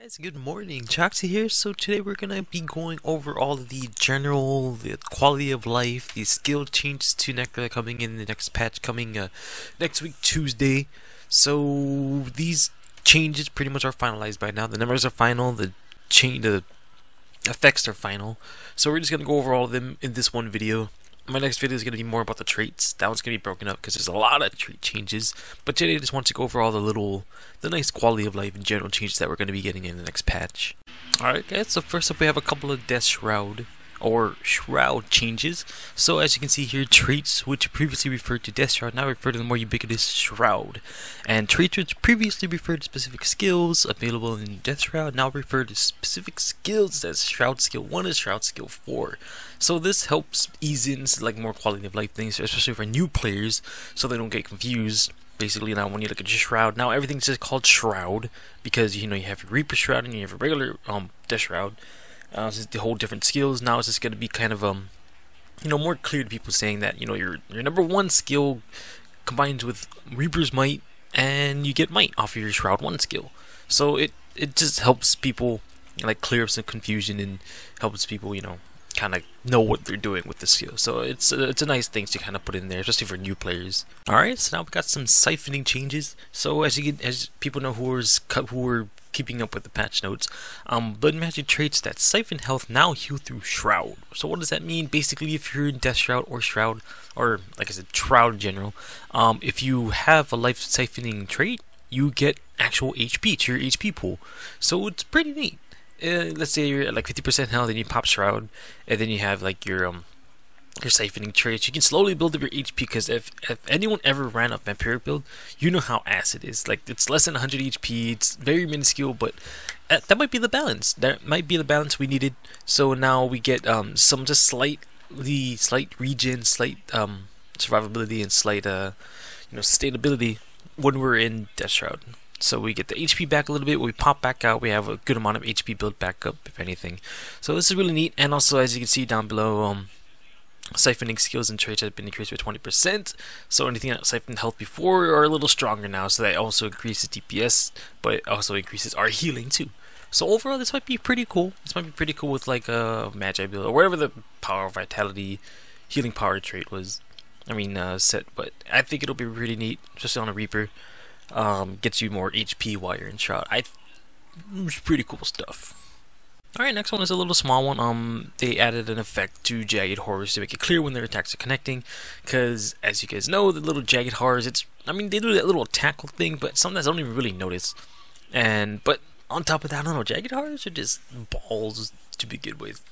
Guys, good morning. Choxie here. So today we're gonna be going over all of the quality of life, the skill changes to Necro coming in the next patch coming next week Tuesday. So these changes pretty much are finalized by now. The numbers are final. The effects are final. So we're just gonna go over all of them in this one video. My next video is going to be more about the traits. That one's going to be broken up because there's a lot of trait changes. But today I just want to go over all the nice quality of life and general changes that we're going to be getting in the next patch. Alright guys, so first up we have a couple of Death Shroud changes. So as you can see here, traits which previously referred to Death Shroud now refer to the more ubiquitous Shroud. And traits which previously referred to specific skills available in Death Shroud now refer to specific skills as Shroud Skill 1 and Shroud Skill 4. So this helps ease in like more quality of life things, especially for new players, so they don't get confused. Basically, now when you look at your Shroud, now everything's just called Shroud because you have your Reaper Shroud and you have a regular Death Shroud. This is the whole different skills. Now it's just going to be kind of more clear to people, saying that your number one skill combines with Reaper's Might and you get Might off of your Shroud 1 skill. So it just helps people like clear up some confusion and helps people kind of know what they're doing with the skill. So it's a nice thing to kind of put in there, especially for new players. Alright, so now we got some siphoning changes. So as people know who are keeping up with the patch notes, Blood Magic traits that siphon health now heal through Shroud. So what does that mean? Basically, if you're in Death Shroud or Shroud, or like I said, Shroud in general, if you have a life siphoning trait, you get actual HP to your HP pool. So it's pretty neat. Let's say you're at like 50% health and you pop Shroud, and then you have like your siphoning traits. You can slowly build up your HP, because if anyone ever ran a vampiric build, you know how ass it is. Like, it's less than 100 HP, it's very minuscule, but that might be the balance. That might be the balance we needed. So now we get some just slight regen, slight survivability, and slight sustainability when we're in Death Shroud. So we get the HP back a little bit. When we pop back out, we have a good amount of HP built back up, if anything. So this is really neat. And also, as you can see down below, siphoning skills and traits have been increased by 20%. So anything that siphoned health before are a little stronger now. So that also increases DPS, but it also increases our healing too. So overall, this might be pretty cool. This might be pretty cool with like a Magi build or whatever the power, vitality, healing power trait was. Set. But I think it'll be really neat, especially on a Reaper. Gets you more HP while you're in Shroud. It's pretty cool stuff. Alright, next one is a little small one. They added an effect to Jagged Horrors to make it clear when their attacks are connecting, because as you guys know, the little Jagged Horrors, they do that little tackle thing, but sometimes I don't even really notice. But on top of that, I don't know, Jagged Horrors are just balls to begin with.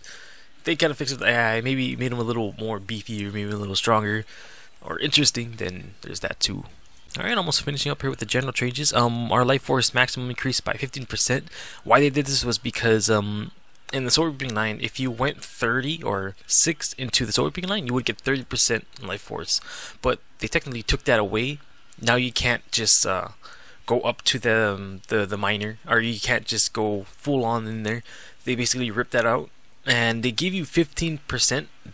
They kind of fixed it with the AI, maybe made them a little more beefy, or maybe a little stronger or interesting. Then there's that too. Alright, almost finishing up here with the general changes. Our life force maximum increased by 15%. Why they did this was because in the Sword Reaping line, if you went 30 or 6 into the Sword Reaping line, you would get 30% life force. But they technically took that away. Now you can't just go up to the minor, or you can't just go full on in there. They basically ripped that out, and they give you 15%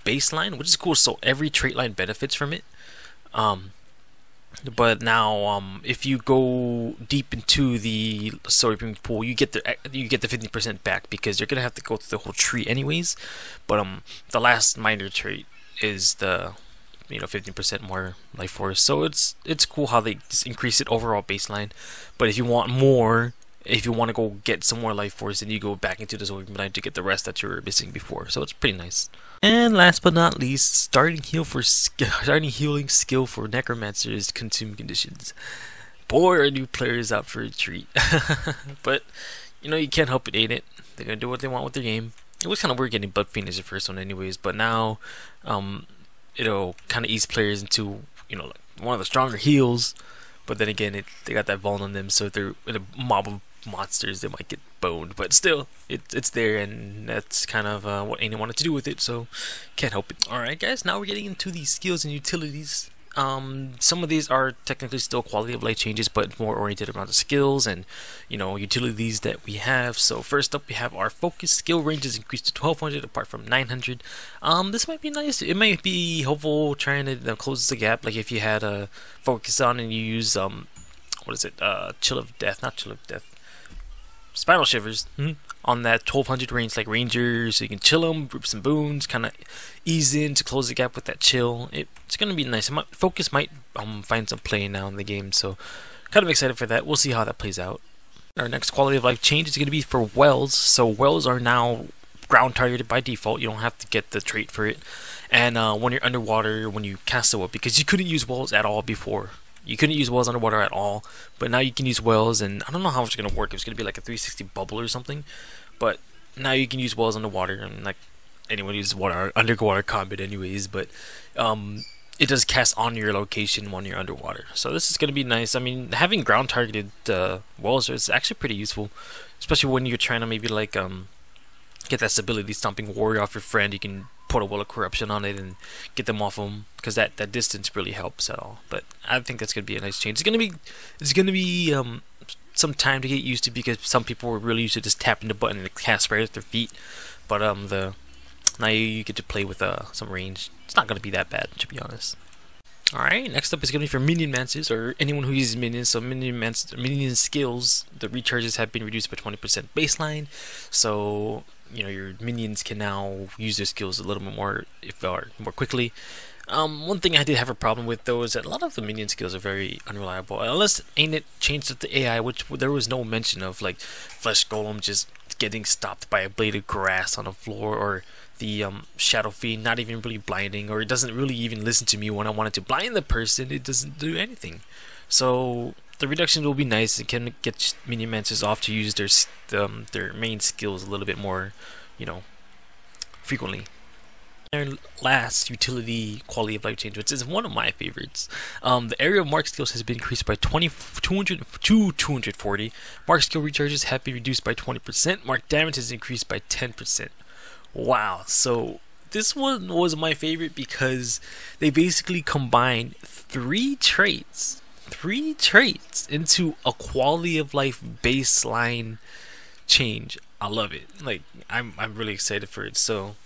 baseline, which is cool. So every trait line benefits from it. But now, if you go deep into the Sword Reaping pool, you get the 50% back, because you're gonna have to go through the whole tree anyways. But the last minor trait is the 15% more life force. So it's cool how they just increase it overall baseline. But if you want more, if you want to go get some more life force, then you go back into the Sword Reaping line to get the rest that you were missing before. So it's pretty nice. And last but not least, starting healing skill for Necromancer is Consume Conditions. Boy, are new players out for a treat. But you can't help it, ain't it? They're gonna do what they want with their game. It was kind of weird getting Blood Fiend as the first one, anyways. But now, it'll kind of ease players into like one of the stronger heals. But then again, they got that Vuln on them, so if they're in a mob of monsters, they might get boned. But still, it's there, and that's kind of what Aiden wanted to do with it, so can't help it. Alright guys, now we're getting into these skills and utilities. Some of these are technically still quality of life changes, but more oriented around the skills and utilities that we have. So first up, we have our focus skill range is increased to 1200 apart from 900. This might be nice. It might be helpful trying to close the gap. Like if you had a focus on and you use Chill of Death, not Chill of Death. Spinal Shivers on that 1200 range like Ranger, so you can chill them, group some boons, kind of ease in to close the gap with that chill. It's going to be nice. Focus might find some play now in the game, so kind of excited for that. We'll see how that plays out. Our next quality of life change is going to be for wells. So wells are now ground targeted by default. You don't have to get the trait for it. And when you're underwater, when you cast a well, because you couldn't use wells at all before. You couldn't use wells underwater at all, but now you can use wells, and I don't know how it's going to work. It's going to be like a 360 bubble or something, but now you can use wells underwater, and like anyone uses underwater combat anyways, but it does cast on your location when you're underwater. So this is going to be nice. I mean, having ground targeted wells is actually pretty useful, especially when you're trying to maybe like get that stability stomping warrior off your friend. You can put a Will of Corruption on it and get them off them, because that distance really helps at all. But I think that's gonna be a nice change. It's gonna be some time to get used to, because some people were really used to just tapping the button and cast right at their feet. But now you get to play with some range. It's not gonna be that bad, to be honest. Alright, next up is going to be for Minion Mancers, or anyone who uses minions. So minion skills, the recharges have been reduced by 20% baseline. So, you know, your minions can now use their skills a little bit more, more quickly. One thing I did have a problem with, though, is that a lot of the minion skills are very unreliable. Unless Signet changed the AI, which there was no mention of, like Flesh Golem just getting stopped by a blade of grass on the floor, or the Shadow Fiend not even really blinding, or it doesn't really even listen to me when I wanted to blind the person. It doesn't do anything. So the reduction will be nice. It can get Minion Mancers off to use their main skills a little bit more, you know, frequently. Our last utility quality of life change, which is one of my favorites. The area of mark skills has been increased by 240. Mark skill recharges have been reduced by 20%. Mark damage has increased by 10%. Wow, so this one was my favorite because they basically combined three traits into a quality of life baseline change. I love it. Like, I'm really excited for it. So,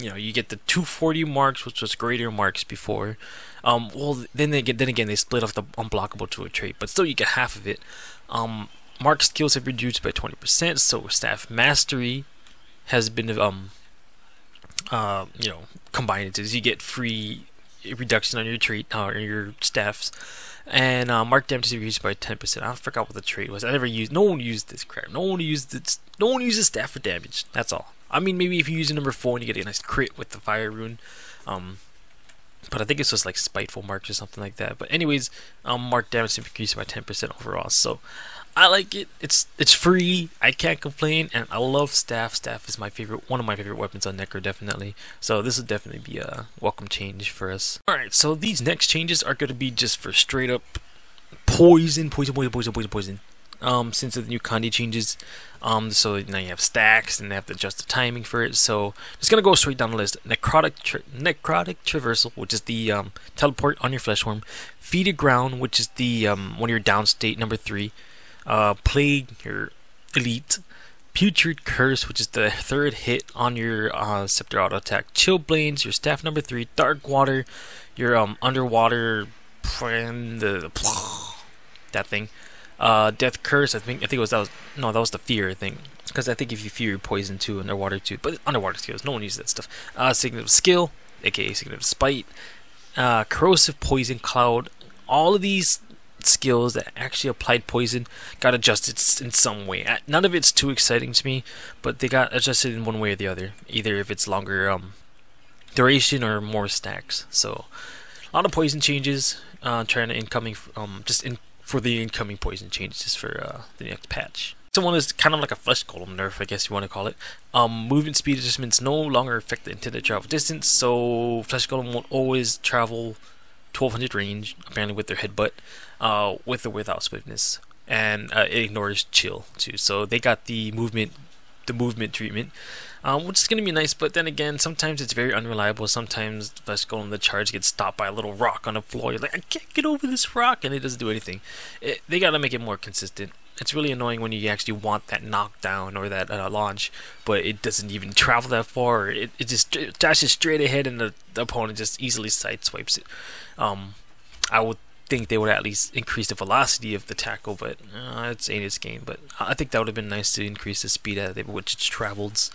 you know, you get the 240 marks, which was greater marks before. Well, then again they split off the unblockable to a trait, but still you get half of it. Mark skills have reduced by 20%. So staff mastery has been you know, combined into this. You get free reduction on your trait or your staffs, and mark damage is reduced by 10%. I forgot what the trait was. I never used. No one used this crap. No one uses staff for damage. That's all. I mean, maybe if you use a number 4 and you get a nice crit with the fire rune, but I think it's just like spiteful marks or something like that. But anyways, mark damage is increased by 10% overall. So I like it. It's free. I can't complain, and I love staff. Staff is one of my favorite weapons on Necro, definitely. So this will definitely be a welcome change for us. All right, so these next changes are going to be just for straight up poison. Since the new Kandi changes, so now you have stacks, and they have to adjust the timing for it. So just gonna go straight down the list. Necrotic Traversal, which is the teleport on your flesh form. Feeded Ground, which is the when you're down state, number 3. Plague, your elite. Putrid Curse, which is the 3rd hit on your scepter auto attack. Chill Blades, your staff, number 3. Dark Water, your underwater friend, that thing. Death Curse, I think that was the fear, I think, because I think if you fear, you're poison too, underwater too. But underwater skills, no one uses that stuff. Signet Skill, aka Signet Spite. Corrosive Poison Cloud. All of these skills that actually applied poison got adjusted in some way. None of it's too exciting to me, but they got adjusted in one way or the other. Either if it's longer duration or more stacks. So a lot of poison changes. Trying to incoming for the incoming poison changes for the next patch. So one is kind of like a flesh golem nerf, I guess you want to call it. Movement speed adjustments no longer affect the intended travel distance, so flesh golem won't always travel 1200 range, apparently with their headbutt, with or without swiftness, and it ignores chill too. So they got the movement treatment, which is going to be nice. But then again, sometimes it's very unreliable. Sometimes flesh golem, the charge gets stopped by a little rock on the floor. You're like, I can't get over this rock, and it doesn't do anything. They got to make it more consistent. It's really annoying when you actually want that knockdown or that launch, but it doesn't even travel that far. It just dashes straight ahead, and the opponent just easily sideswipes it. I would think they would at least increase the velocity of the tackle, but it's ain't its game. But I think that would have been nice to increase the speed at which it travels.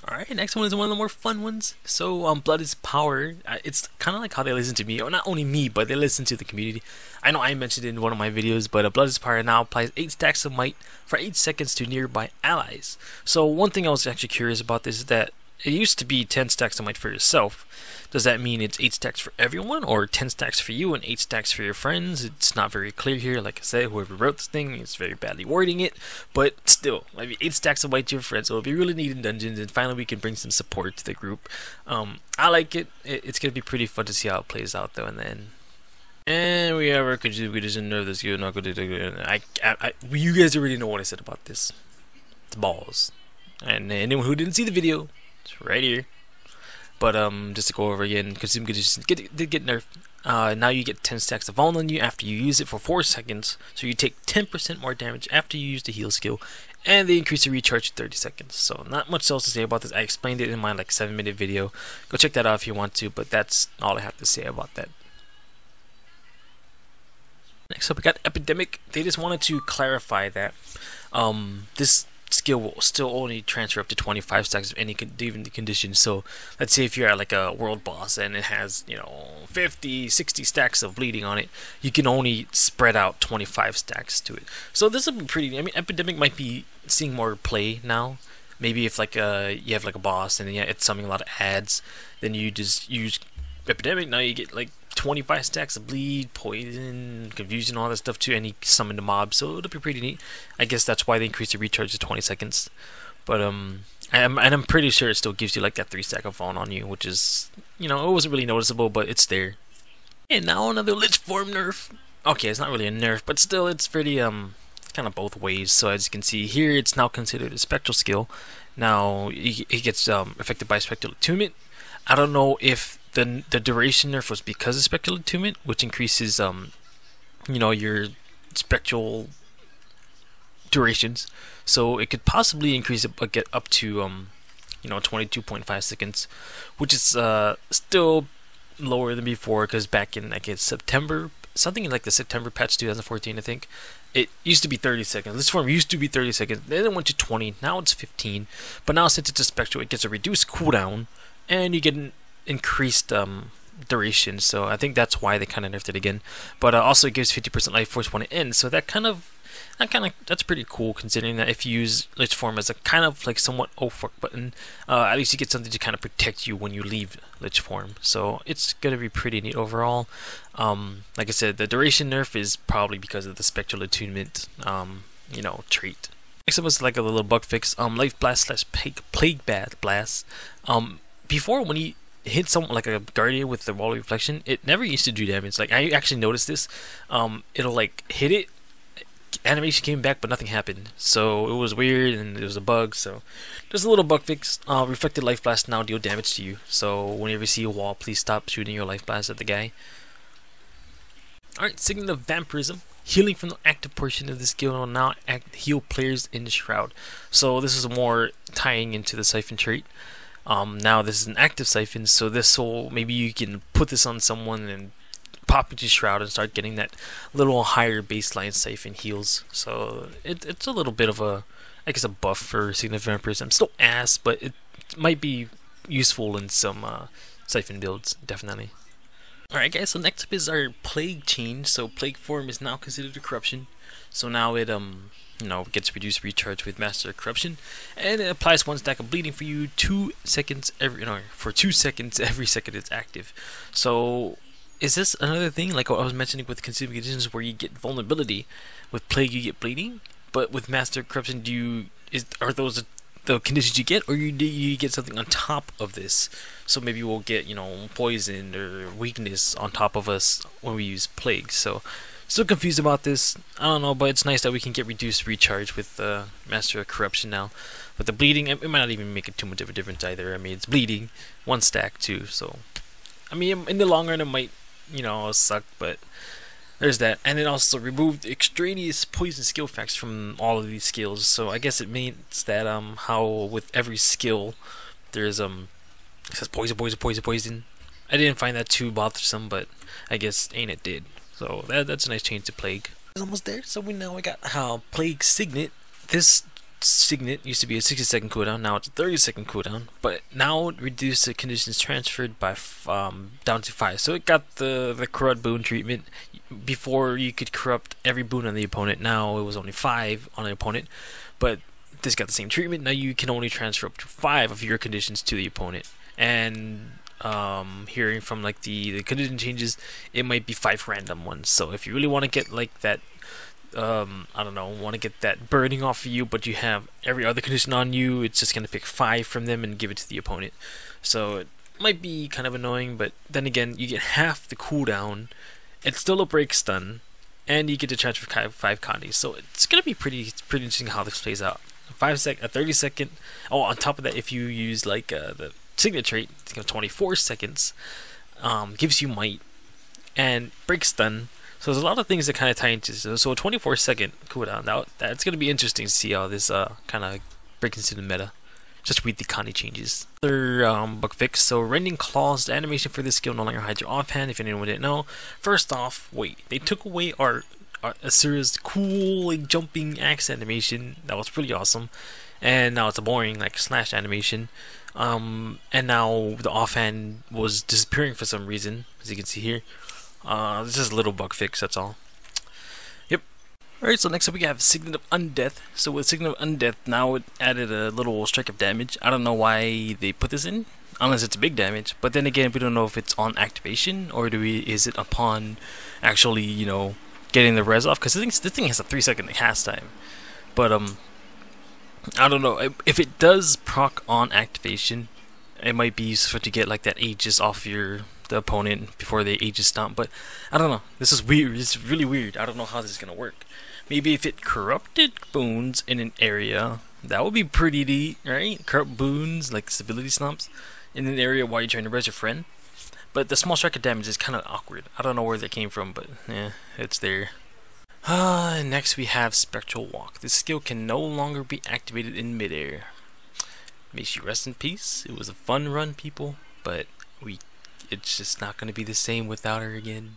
Alright, next one is one of the more fun ones. So, Blood is Power. It's kind of like how they listen to me, or not only me, but they listen to the community. I know I mentioned it in one of my videos, but Blood is Power now applies 8 stacks of might for 8 seconds to nearby allies. So, one thing I was actually curious about this is that it used to be 10 stacks of might for yourself. Does that mean it's 8 stacks for everyone, or 10 stacks for you and 8 stacks for your friends? It's not very clear here. Like I said, whoever wrote this thing is very badly wording it, but still, maybe 8 stacks of might to your friends. So it'll be really neat in dungeons, and finally we can bring some support to the group. I like it. It's gonna be pretty fun to see how it plays out though in the end. And we have our contributors in there. This not good. You guys already know what I said about this. It's balls. And anyone who didn't see the video, it's right here. But just to go over again, consume conditions did get nerfed. Now you get 10 stacks of Vuln on you after you use it for 4 seconds, so you take 10% more damage after you use the heal skill, and they increase the recharge to 30 seconds. So not much else to say about this. I explained it in my like 7-minute video. Go check that out if you want to, but that's all I have to say about that. Next up, we got Epidemic. They just wanted to clarify that this skill will still only transfer up to 25 stacks of any given condition. So let's say if you're at like a world boss and it has, you know, 50, 60 stacks of bleeding on it, you can only spread out 25 stacks to it. So this will be pretty, I mean, Epidemic might be seeing more play now. Maybe if like you have like a boss and it's summoning a lot of ads, then you just use Epidemic. Now you get like 25 stacks of bleed, poison, confusion, all that stuff too, and he summoned a mob, so it'll be pretty neat. I guess that's why they increased the recharge to 20 seconds. But I'm pretty sure it still gives you like that 3 stack of Vuln on you, which is, you know, it wasn't really noticeable, but it's there. And now another Lich Form nerf. Okay, it's not really a nerf, but still it's pretty kind of both ways. So as you can see here, it's now considered a spectral skill. Now he gets affected by spectral attunement. I don't know if the duration nerf was because of spectral attunement, which increases you know, your spectral durations. So it could possibly increase it, get up to you know, 22.5 seconds, which is still lower than before, because back in like September, something like the September patch 2014, I think, it used to be 30 seconds. This form used to be 30 seconds. Then it went to 20. Now it's 15. But now since it's a spectral, it gets a reduced cooldown, and you get an increased duration. So I think that's why they kind of nerfed it again. But also it gives 50% life force when it ends. So that's pretty cool, considering that if you use Lich Form as a kind of like somewhat oh fuck button, at least you get something to kind of protect you when you leave Lich Form. So it's gonna be pretty neat overall. Like I said, the duration nerf is probably because of the spectral attunement you know, trait. Next up was like a little bug fix. Life Blast / Plague Blast. Before, when you hit someone like a guardian with the wall of reflection, it never used to do damage. Like, I actually noticed this. It'll like hit it, animation came back, but nothing happened. So it was weird, and it was a bug. So there's a little bug fix. Reflected Life Blast now deal damage to you. So whenever you see a wall, please stop shooting your Life Blast at the guy. Alright, Signet of Vampirism. Healing from the active portion of the skill will now heal players in the Shroud. So this is more tying into the Siphon trait. Now this is an active Siphon, so this will, maybe you can put this on someone and pop into Shroud and start getting that little higher baseline Siphon heals. So it's a little bit of a, I guess, a buff for Signet of Vampirism. Still ass, but it might be useful in some Siphon builds, definitely. Alright guys, so next up is our Plague change. So Plague form is now considered a corruption. So now it you know, gets reduced recharge with Master Corruption, and it applies 1 stack of bleeding for you 2 seconds for 2 seconds every second it's active. So is this another thing like what I was mentioning with consuming conditions, where you get vulnerability? With Plague you get bleeding, but with Master Corruption are those the conditions you get, or you get something on top of this? So maybe we'll get, you know, poison or weakness on top of us when we use Plague. So still confused about this. I don't know, but it's nice that we can get reduced recharge with Master of Corruption now. But the bleeding, it might not even make it too much of a difference either. I mean, it's bleeding 1 stack too, so I mean, in the long run it might, you know, suck, but there's that. And it also removed extraneous poison skill effects from all of these skills. So I guess it means that how with every skill there's it says poison. I didn't find that too bothersome, but I guess ain't it did. So that's a nice change to Plague. It's almost there. So we got Plague Signet. This Signet used to be a 60-second cooldown, now it's a 30-second cooldown, but now it reduced the conditions transferred by down to 5. So it got the corrupt boon treatment. Before you could corrupt every boon on the opponent, now it was only 5 on the opponent, but this got the same treatment. Now you can only transfer up to 5 of your conditions to the opponent. And hearing from like the condition changes, it might be 5 random ones. So if you really want to get like that, I don't know, want to get that burning off of you, but you have every other condition on you, it's just going to pick 5 from them and give it to the opponent. So it might be kind of annoying, but then again, you get half the cooldown. It's still a break stun, and you get to transfer 5 condies. So it's going to be pretty interesting how this plays out. A 30-second. Oh, on top of that, if you use like the Signet trait, it's 24 seconds, gives you might, and break stun. So there's a lot of things that kind of tie into this. So a 24-second cooldown. That's going to be interesting to see how this kind of breaks into the meta. Just read the Connie changes. Other bug fix. So Riven Clost animation for this skill no longer hides your offhand, if anyone didn't know. First off, wait, they took away our Asura's cool like jumping axe animation. That was pretty awesome. And now it's a boring like slash animation. And now the offhand was disappearing for some reason, as you can see here. This is a little bug fix, that's all. Yep. Alright, so next up we have Signet of Undeath. So with Signet of Undeath, now it added a little strike of damage. I don't know why they put this in, unless it's big damage. But then again, we don't know if it's on activation, or is it upon actually, you know, getting the res off. Because this thing has a 3-second cast time. But, I don't know. If it does proc on activation, it might be useful to get like that Aegis off the opponent before they Aegis stomp, but I don't know. This is weird. It's really weird. I don't know how this is gonna work. Maybe if it corrupted boons in an area, that would be pretty neat, right? Corrupt boons like stability stomps in an area while you're trying to res your friend. But the small strike of damage is kind of awkward. I don't know where that came from, but yeah, it's there. Next we have Spectral Walk. This skill can no longer be activated in midair. Makes you rest in peace. It was a fun run, people, but it's just not going to be the same without her again.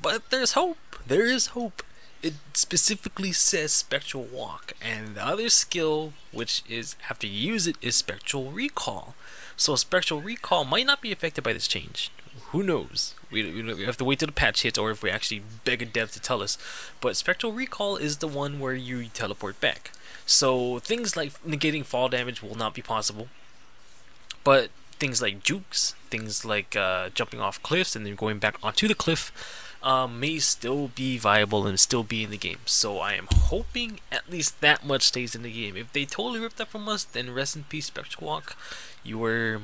But there's hope. There is hope. It specifically says Spectral Walk, and the other skill, which is after you use it, is Spectral Recall. So Spectral Recall might not be affected by this change. Who knows? We have to wait till the patch hits, or if we actually beg a dev to tell us. But Spectral Recall is the one where you teleport back. So things like negating fall damage will not be possible. But things like jukes, things like jumping off cliffs and then going back onto the cliff, may still be viable and still be in the game. So I am hoping at least that much stays in the game. If they totally ripped that from us, then rest in peace, Spectral Walk. You were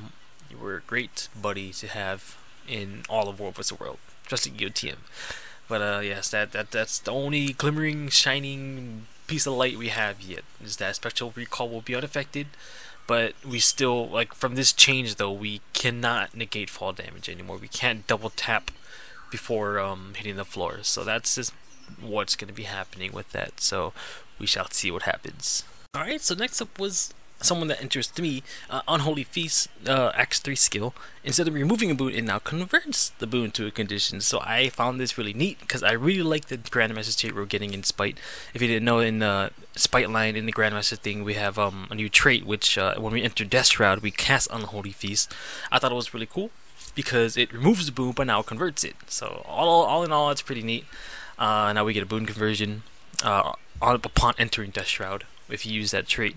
a great buddy to have in all of War vs. the World. Trusting EOTM. But yes, that's the only glimmering, shining piece of light we have yet, is that Spectral Recall will be unaffected. But we still, like, from this change though, we cannot negate fall damage anymore. We can't double tap before hitting the floor. So that's just what's going to be happening with that. So we shall see what happens. Alright, so next up was someone that interests me, Unholy Feast, Axe 3 skill. Instead of removing a boon, it now converts the boon to a condition. So I found this really neat because I really like the Grandmaster trait we're getting in Spite. If you didn't know, in the Spite line in the Grandmaster thing, we have a new trait which when we enter Death Shroud, we cast Unholy Feast. I thought it was really cool because it removes the boon but now converts it. So all in all, it's pretty neat. Now we get a boon conversion upon entering Death Shroud if you use that trait,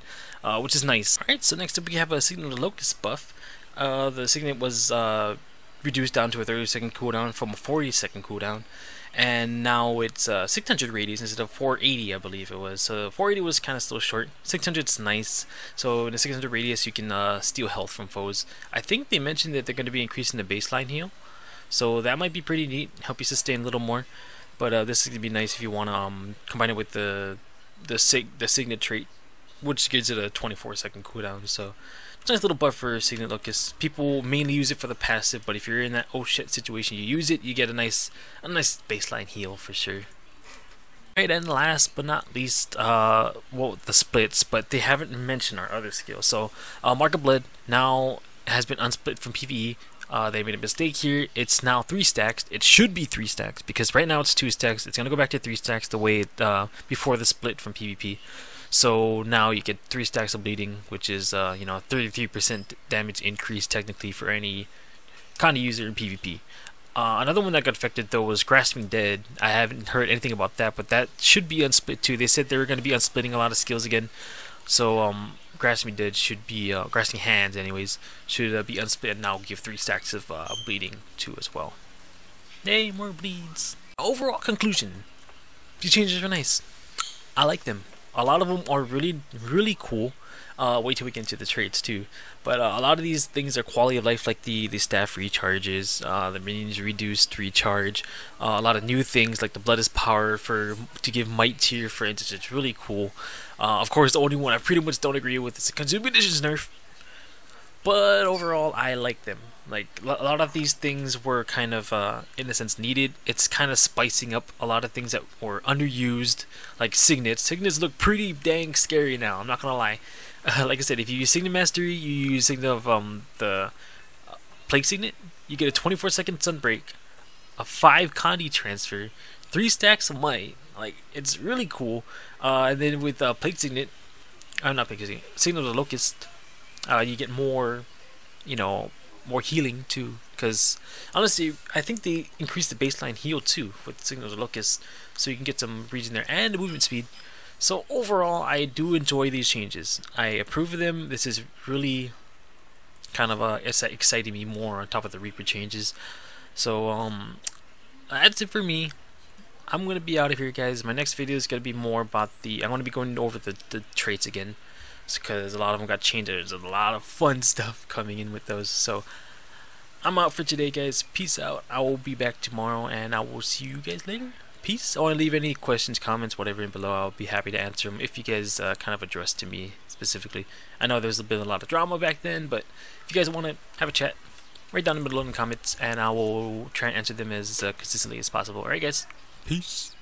which is nice. Alright, so next up we have a Signet of the Locust buff. the Signet was reduced down to a 30-second cooldown from a 40-second cooldown, and now it's 600 radius instead of 480, I believe it was. So 480 was kind of still short. 600's nice. So in the 600 radius, you can steal health from foes. I think they mentioned that they're going to be increasing the baseline heal, so that might be pretty neat. Help you sustain a little more. But this is going to be nice if you want to combine it with the Signet trait, which gives it a 24-second cooldown. So it's a nice little buff for Signet Locust. People mainly use it for the passive, but if you're in that oh shit situation, you use it, you get a nice baseline heal for sure. Alright, and last but not least, well, the splits, but they haven't mentioned our other skills. So Mark of Blood now has been unsplit from PvE. They made a mistake here. It's now 3 stacks. It should be 3 stacks because right now it's 2 stacks. It's gonna go back to 3 stacks the way it before the split from PvP. So now you get 3 stacks of bleeding, which is 33% damage increase technically for any kind of user in PvP. Another one that got affected though was Grasping Dead. I haven't heard anything about that, but that should be unsplit too. They said they were going to be unsplitting a lot of skills again. So Grasping Dead should be Grasping Hands anyways should be unsplit and now give 3 stacks of bleeding too as well. Yay, more bleeds. Overall conclusion: these changes are nice. I like them. A lot of them are really cool. Wait till we get into the traits too. But a lot of these things are quality of life, like the staff recharges, the minions reduced recharge. A lot of new things like the blood is power to give might tier, for instance. It's really cool. Of course, the only one I pretty much don't agree with is the Consume Conditions nerf. But overall, I like them. Like a lot of these things were kind of, in a sense, needed. It's kind of spicing up a lot of things that were underused, like Signets. Signets look pretty dang scary now. I'm not gonna lie. Like I said, if you use Signet Mastery, you use Signet of the Plague Signet, you get a 24-second Sunbreak, a 5 Condi transfer, 3 stacks of might. Like, it's really cool. And then with Plague Signet, not Plague Signet, Signet of the Locust, you get more, more healing too. Because honestly, I think they increased the baseline heal too with Signet of the Locust, so you can get some regen there and the movement speed. So overall, I do enjoy these changes. I approve of them. This is really kind of it's exciting me more on top of the Reaper changes. So that's it for me. I'm gonna be out of here, guys. My next video is gonna be more about I'm gonna be going over the traits again, because a lot of them got changed. There's a lot of fun stuff coming in with those. So I'm out for today, guys. Peace out. I will be back tomorrow, and I will see you guys later. Peace. I want to leave any questions, comments, whatever in below. I'll be happy to answer them if you guys kind of address to me specifically. I know there's been a lot of drama back then, but if you guys want to have a chat, write down in the below in the comments, and I will try and answer them as consistently as possible. Alright, guys. Peace.